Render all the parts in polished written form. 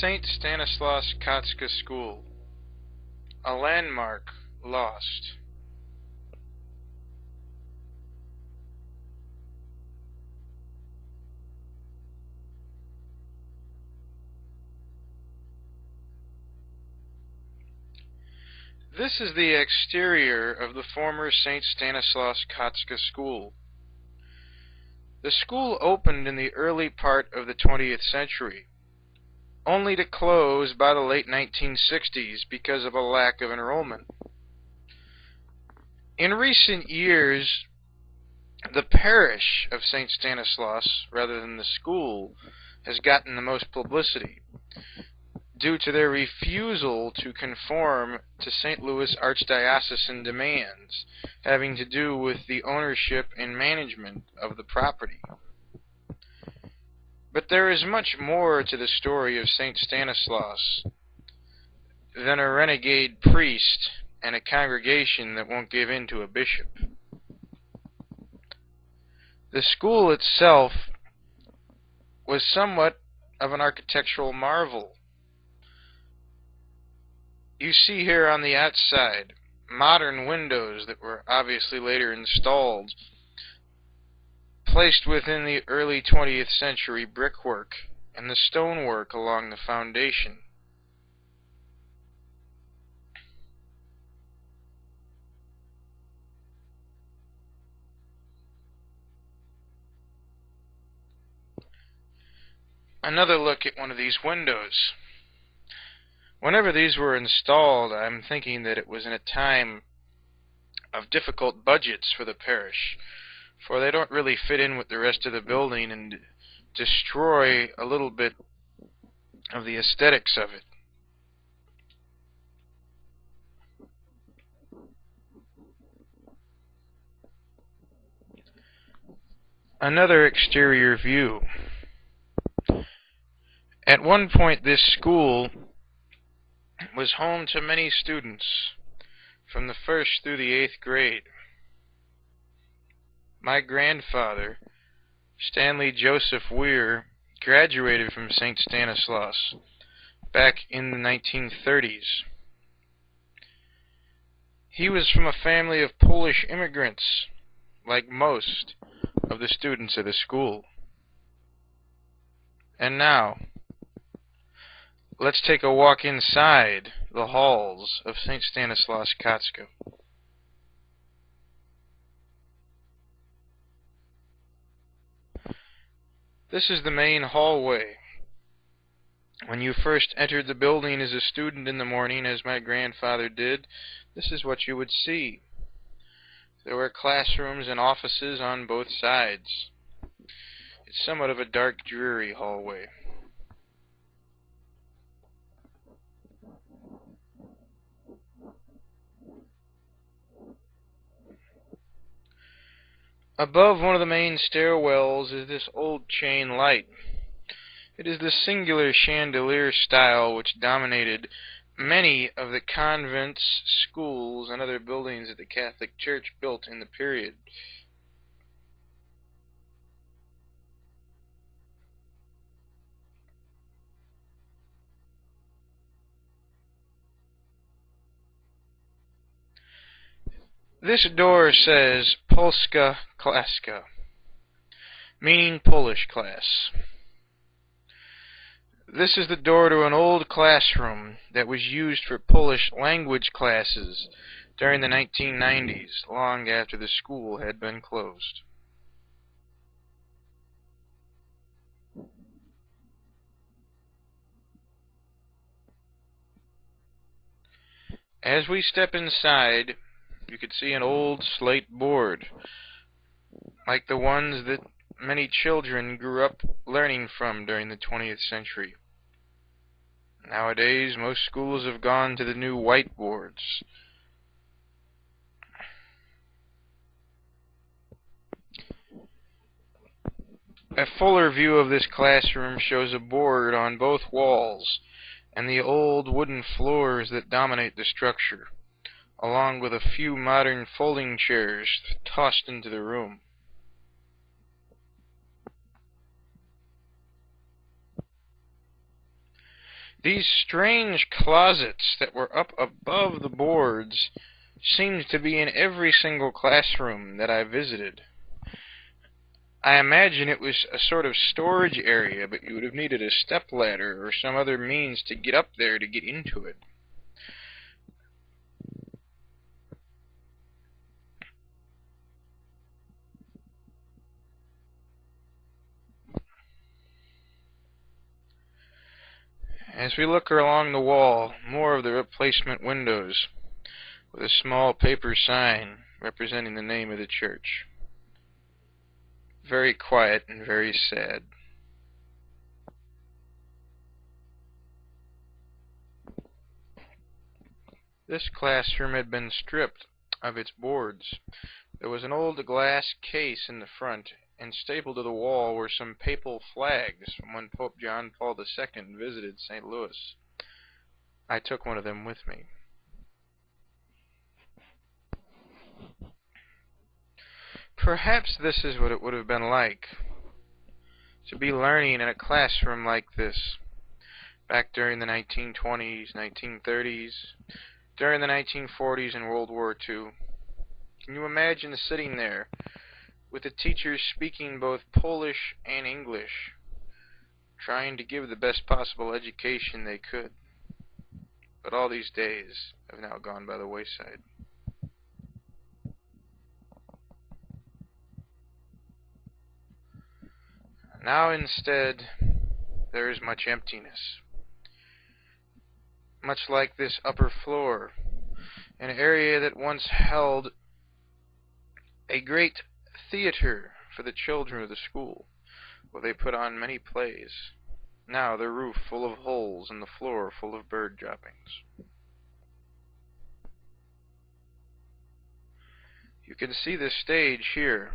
St. Stanislaus Kotska School. A landmark lost. This is the exterior of the former St. Stanislaus Kotska School. The school opened in the early part of the 20th century, only to close by the late 1960s because of a lack of enrollment. In recent years, the parish of St. Stanislaus, rather than the school, has gotten the most publicity, due to their refusal to conform to St. Louis Archdiocesan demands having to do with the ownership and management of the property. But there is much more to the story of St. Stanislaus than a renegade priest and a congregation that won't give in to a bishop. The school itself was somewhat of an architectural marvel. You see here on the outside modern windows that were obviously later installed, placed within the early 20th century brickwork and the stonework along the foundation. Another look at one of these windows. Whenever these were installed, I'm thinking that it was in a time of difficult budgets for the parish, for they don't really fit in with the rest of the building and destroy a little bit of the aesthetics of it. Another exterior view. At one point, this school was home to many students from the 1st through the 8th grade. My grandfather, Stanley Joseph Weir, graduated from St. Stanislaus back in the 1930s. He was from a family of Polish immigrants, like most of the students at the school. And now, let's take a walk inside the halls of St. Stanislaus Kotska. This is the main hallway. When you first entered the building as a student in the morning, as my grandfather did, this is what you would see. There were classrooms and offices on both sides. It's somewhat of a dark, dreary hallway. Above one of the main stairwells is this old chain light. It is the singular chandelier style which dominated many of the convents, schools, and other buildings that the Catholic Church built in the period. This door says Polska Klaska, meaning Polish class. This is the door to an old classroom that was used for Polish language classes during the 1990s, long after the school had been closed. As we step inside, you could see an old slate board, like the ones that many children grew up learning from during the 20th century. Nowadays, most schools have gone to the new whiteboards. A fuller view of this classroom shows a board on both walls and the old wooden floors that dominate the structure, along with a few modern folding chairs tossed into the room. These strange closets that were up above the boards seemed to be in every single classroom that I visited. I imagine it was a sort of storage area, but you would have needed a stepladder or some other means to get up there to get into it. As we look along the wall, more of the replacement windows with a small paper sign representing the name of the church. Very quiet and very sad. This classroom had been stripped of its boards. There was an old glass case in the front, and stapled to the wall were some papal flags from when Pope John Paul II visited St. Louis. I took one of them with me. Perhaps this is what it would have been like to be learning in a classroom like this back during the 1920s, 1930s, during the 1940s and World War II. Can you imagine sitting there with the teachers speaking both Polish and English, trying to give the best possible education they could? But all these days have now gone by the wayside. Now instead, there is much emptiness. Much like this upper floor, an area that once held a great theater for the children of the school, where they put on many plays. Now the roof full of holes and the floor full of bird droppings. You can see the stage here,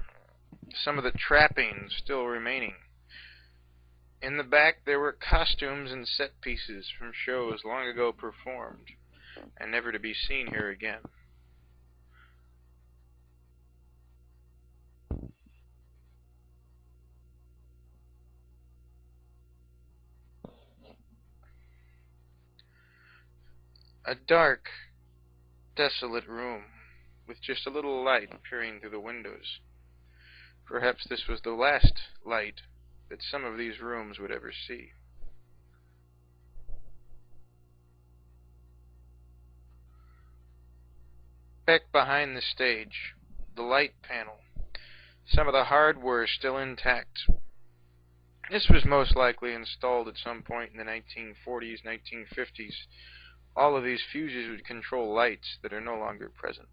some of the trappings still remaining. In the back there were costumes and set pieces from shows long ago performed, and never to be seen here again. A dark, desolate room, with just a little light peering through the windows. Perhaps this was the last light that some of these rooms would ever see. Back behind the stage, the light panel, some of the hardware still intact. This was most likely installed at some point in the 1940s, 1950s. All of these fuses would control lights that are no longer present.